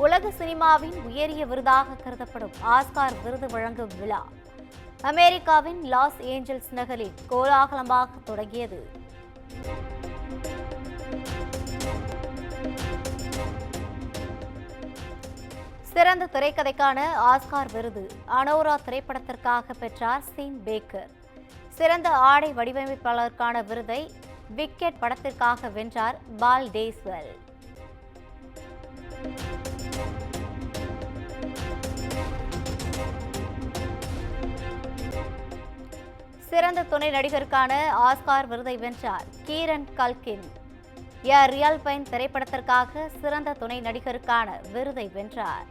உலக சினிமாவின் உயரிய விருதாக கருதப்படும் ஆஸ்கார் விருது வழங்கும் விழா அமெரிக்காவின் லாஸ் ஏஞ்சல்ஸ் நகரில் கோலாகலமாக தொடங்கியது. சிறந்த திரைக்கதைக்கான ஆஸ்கார் விருது அனோரா திரைப்படத்திற்காக பெற்றார் சீன் பேக்கர். சிறந்த ஆடை வடிவமைப்பாளருக்கான விருதை விக்கெட் படத்திற்காக வென்றார் பால் டேஸ்வெல். சிறந்த துணை நடிகருக்கான ஆஸ்கார் விருதை வென்றார் கீரன் கல்கின். எ ரியல் பைன் திரைப்படத்திற்காக சிறந்த துணை நடிகருக்கான விருதை வென்றார்.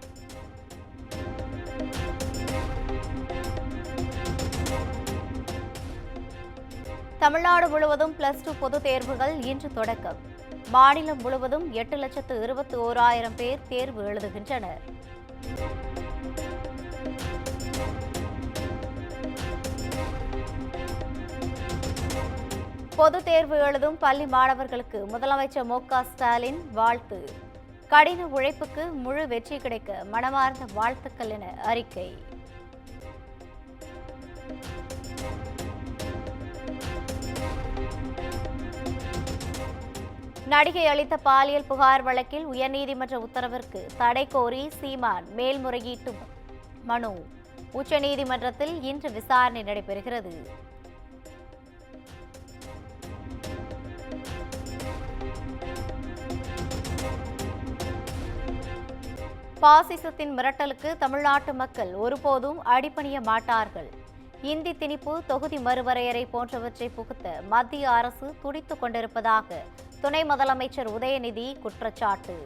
தமிழ்நாடு முழுவதும் +2 பொதுத் தேர்வுகள் இன்று தொடக்கம். மாநிலம் முழுவதும் 8,21,000 பேர் தேர்வு எழுதுகின்றனர். பொதுத் தேர்வு எழுதும் பள்ளி மாணவர்களுக்கு முதலமைச்சர் மு.க. ஸ்டாலின் வாழ்த்து. கடின உழைப்புக்கு முழு வெற்றி கிடைக்க மனமார்ந்த வாழ்த்துக்கள் என அறிக்கை. நடிகை அளித்த பாலியல் புகார் வழக்கில் உயர்நீதிமன்ற உத்தரவிற்கு தடை கோரி சீமான் மேல்முறையீட்டு மனு. உச்சநீதிமன்றத்தில் இன்று விசாரணை நடைபெறுகிறது. பாசிசத்தின் மிரட்டலுக்கு தமிழ்நாட்டு மக்கள் ஒருபோதும் அடிபணிய மாட்டார்கள். இந்தி திணிப்பு, தொகுதி மறுவரையறை போன்றவற்றை புகுத்த மத்திய அரசு துடித்துக் கொண்டிருப்பதாக துணை முதலமைச்சர் உதயநிதி குற்றச்சாட்டு.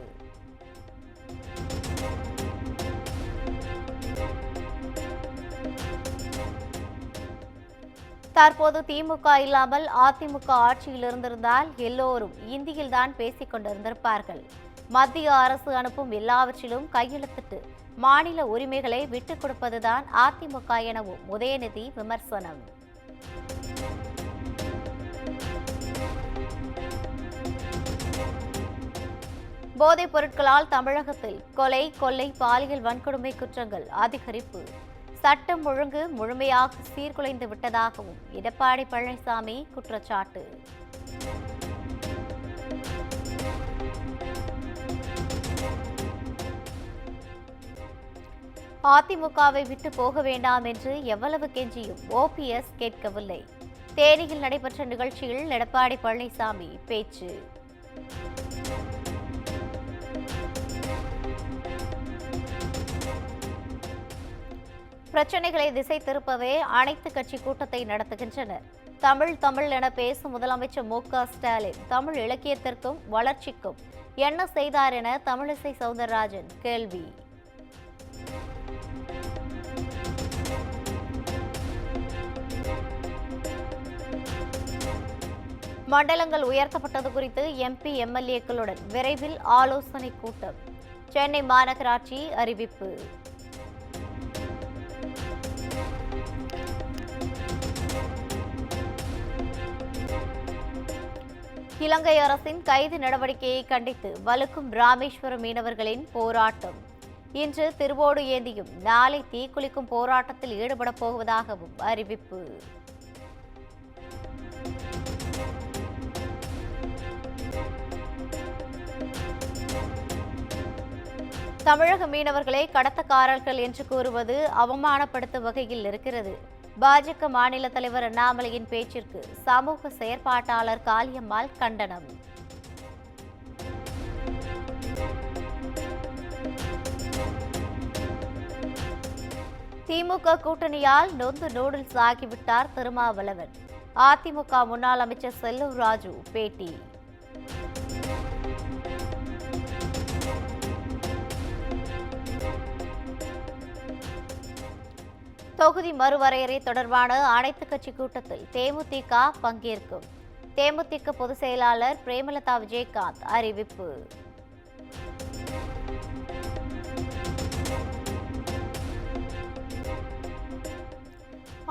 தற்போது திமுக இல்லாமல் அதிமுக ஆட்சியில் இருந்திருந்தால் எல்லோரும் இந்தியில்தான் பேசிக் கொண்டிருந்திருப்பார்கள். மத்திய அரசு அனுப்பும் எல்லாவற்றிலும் கையெழுத்திட்டு மாநில உரிமைகளை விட்டுக் கொடுப்பதுதான் அதிமுக எனவும் உதயநிதி விமர்சனம். போதைப் பொருட்களால் தமிழகத்தில் கொலை, கொள்ளை, பாலியல் வன்கொடுமை குற்றங்கள் அதிகரிப்பு. சட்டம் ஒழுங்கு முழுமையாக சீர்குலைந்து விட்டதாகவும் எடப்பாடி பழனிசாமி குற்றச்சாட்டு. அதிமுகவை விட்டு போக வேண்டாம் என்று எவ்வளவு கெஞ்சியும் ஓபிஎஸ் கேட்கவில்லை. தேனியில் நடைபெற்ற நிகழ்ச்சியில் எடப்பாடி பழனிசாமி பேச்சு. பிரச்சனைகளை திசை திருப்பவே அனைத்து கட்சி கூட்டத்தை நடத்துகின்றனர். தமிழ் என பேசும் முதலமைச்சர் மு.க. ஸ்டாலின் தமிழ் இலக்கியத்திற்கும் வளர்ச்சிக்கும் என்ன செய்தார் என தமிழிசை சவுந்தரராஜன் கேள்வி. மண்டலங்கள் உயர்த்தப்பட்டது குறித்து எம்பி, எம்எல்ஏக்களுடன் விரைவில் ஆலோசனை கூட்டம். சென்னை மாநகராட்சி அறிவிப்பு. இலங்கை அரசின் கைது நடவடிக்கையை கண்டித்து வலுக்கும் ராமேஸ்வரம் மீனவர்களின் போராட்டம். இன்று திருவோடு ஏந்தியும் நாளை தீக்குளிக்கும் போராட்டத்தில் ஈடுபடப் போவதாகவும் அறிவிப்பு. தமிழக மீனவர்களை கடத்தக்காரர்கள் என்று கூறுவது அவமானப்படுத்தும் வகையில் இருக்கிறது. பாஜக மாநில தலைவர் அண்ணாமலையின் பேச்சிற்கு சமூக செயற்பாட்டாளர் காளியம்மாள் கண்டனம். திமுக கூட்டணியால் நொந்து நூடுல்ஸ் ஆகிவிட்டார் திருமாவளவன். அதிமுக முன்னாள் அமைச்சர் செல்லூர் ராஜு பேட்டி. தொகுதி மறுவரையறை தொடர்பான அனைத்து கட்சி கூட்டத்தில் தேமுதிக பங்கேற்கும். தேமுதிக பொதுச் செயலாளர் பிரேமலதா விஜயகாந்த் அறிவிப்பு.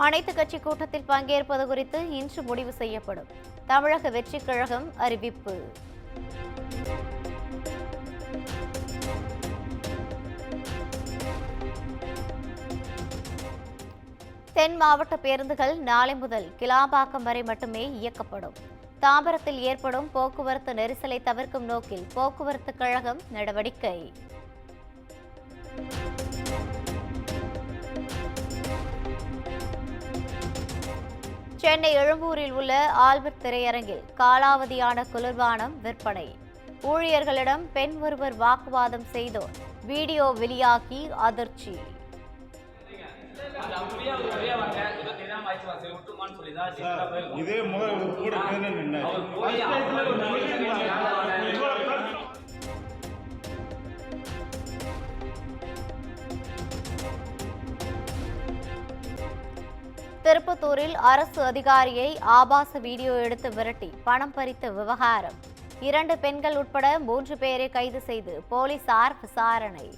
அனைத்து கட்சி கூட்டத்தில் பங்கேற்பது குறித்து இன்று முடிவு செய்யப்படும். தமிழக வெற்றிக் கழகம் அறிவிப்பு. தென் மாவட்ட பேருந்துகள் நாளை முதல் கிளாம்பாக்கம் வரை மட்டுமே இயக்கப்படும். தாம்பரத்தில் ஏற்படும் போக்குவரத்து நெரிசலை தவிர்க்கும் நோக்கில் போக்குவரத்து கழகம் நடவடிக்கை. சென்னை எழும்பூரில் உள்ள ஆல்பர்ட் திரையரங்கில் காலாவதியான குளிர்பானம் விற்பனை. ஊழியர்களிடம் பெண் ஒருவர் வாக்குவாதம் செய்தோர் வீடியோ வெளியாகி அதிர்ச்சி. திருப்பத்தூரில் அரசு அதிகாரியை ஆபாச வீடியோ எடுத்து விரட்டி பணம் பறித்த விவகாரம். 2 பெண்கள் உட்பட 3 பேரை கைது செய்து போலீசார் விசாரணை.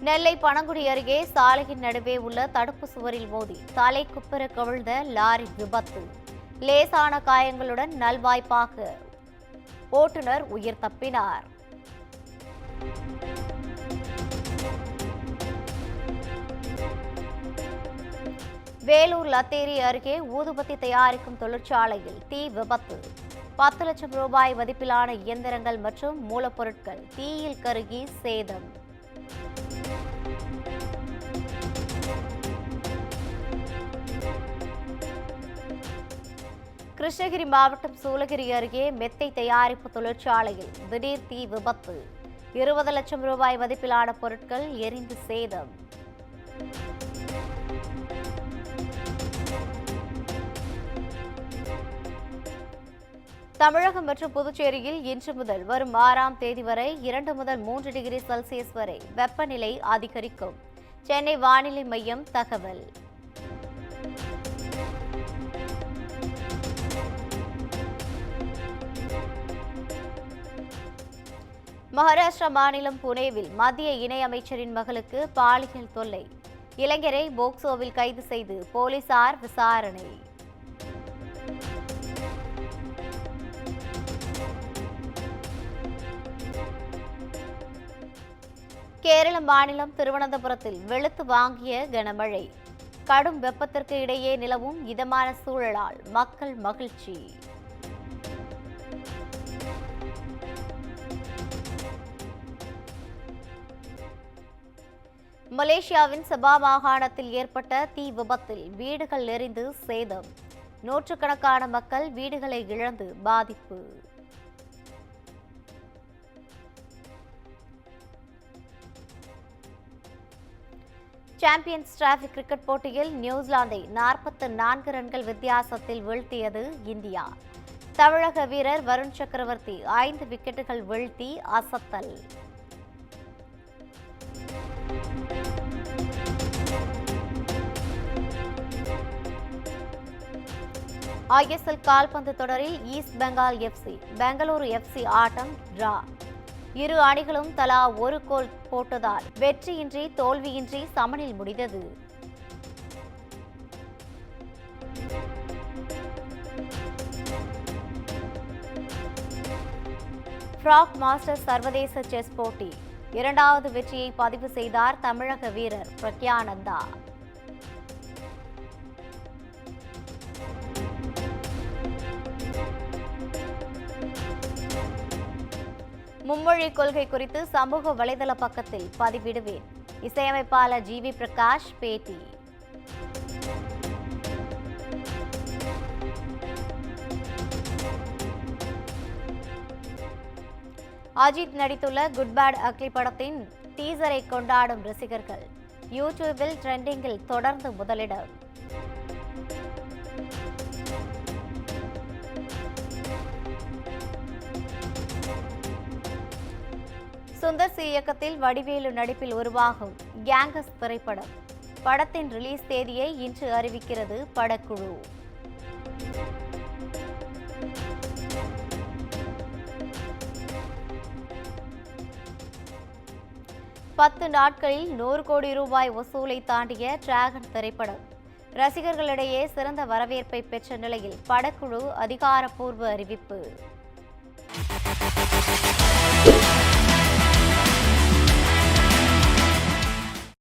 நெல்லை பனங்குடி அருகே சாலையின் நடுவே உள்ள தடுப்பு சுவரில் மோதி தலை குப்புற கவிழ்ந்த லாரி விபத்து. லேசான காயங்களுடன் நல்வாய்ப்பாக ஓட்டுநர் உயிர் தப்பினார். வேலூர் லத்தேரி அருகே ஊதுபத்தி தயாரிக்கும் தொழிற்சாலையில் தீ விபத்து. 10 லட்சம் ரூபாய் மதிப்பிலான இயந்திரங்கள் மற்றும் மூலப்பொருட்கள் தீயில் கருகி சேதம். கிருஷ்ணகிரி மாவட்டம் சூளகிரி அருகே மெத்தை தயாரிப்பு தொழிற்சாலையில் திடீர் தீ விபத்து. 20 லட்சம் ரூபாய் மதிப்பிலான பொருட்கள் எரிந்து சேதம். தமிழகம் மற்றும் புதுச்சேரியில் இன்று முதல் வரும் 6ஆம் தேதி வரை 2 முதல் 3 டிகிரி செல்சியஸ் வரை வெப்பநிலை அதிகரிக்கும். சென்னை வானிலை மையம் தகவல். மகாராஷ்டிரா மாநிலம் புனேவில் மத்திய இணையமைச்சரின் மகளுக்கு பாலியல் தொல்லை. இளைஞரை போக்சோவில் கைது செய்து போலீசார் விசாரணை. கேரள மாநிலம் திருவனந்தபுரத்தில் வெளுத்து வாங்கிய கனமழை. கடும் வெப்பத்திற்கு இடையே நிலவும் இதமான சூழலால் மக்கள் மகிழ்ச்சி. மலேசியாவின் சபா மாகாணத்தில் ஏற்பட்ட தீ விபத்தில் வீடுகள் எரிந்து சேதம். நூற்றுக்கணக்கான மக்கள் வீடுகளை இழந்து பாதிப்பு. சாம்பியன்ஸ் டிராபி கிரிக்கெட் போட்டியில் நியூசிலாந்தை 44 ரன்கள் வித்தியாசத்தில் வீழ்த்தியது இந்தியா. தமிழக வீரர் வருண் சக்கரவர்த்தி 5 விக்கெட்டுகள் வீழ்த்தி அசத்தல். ISL கால்பந்து தொடரில் east Bengal FC Bengaluru FC ஆட்டம் டிரா. இரு அணிகளும் தலா ஒரு கோல் போட்டதால் வெற்றியின்றி தோல்வியின்றி சமனில் முடிந்தது. பிராக் மாஸ்டர்ஸ் சர்வதேச செஸ் போட்டி 2வது வெற்றியை பதிவு செய்தார் தமிழக வீரர் பிரக்யானந்தா. மும்மொழி கொள்கை குறித்து சமூக வலைதள பக்கத்தில் பதிவிடுவேன். இசையமைப்பாளர் GV பிரகாஷ் பேட்டி. அஜித் நடித்துள்ள குட் பேட் அக்லி படத்தின் டீசரை கொண்டாடும் ரசிகர்கள். யூடியூபில் ட்ரெண்டிங்கில் தொடர்ந்து முதலிடம். சுந்தர் சி இயக்கத்தில் வடிவேலு நடிப்பில் உருவாகும் கேங்கஸ் திரைப்படம். படத்தின் ரிலீஸ் தேதியை இன்று அறிவிக்கிறது படக்குழு. பத்து நாட்களில் 100 கோடி ரூபாய் வசூலை தாண்டிய டிராகன் திரைப்படம் ரசிகர்களிடையே சிறந்த வரவேற்பை பெற்ற நிலையில் படக்குழு அதிகாரப்பூர்வ அறிவிப்பு.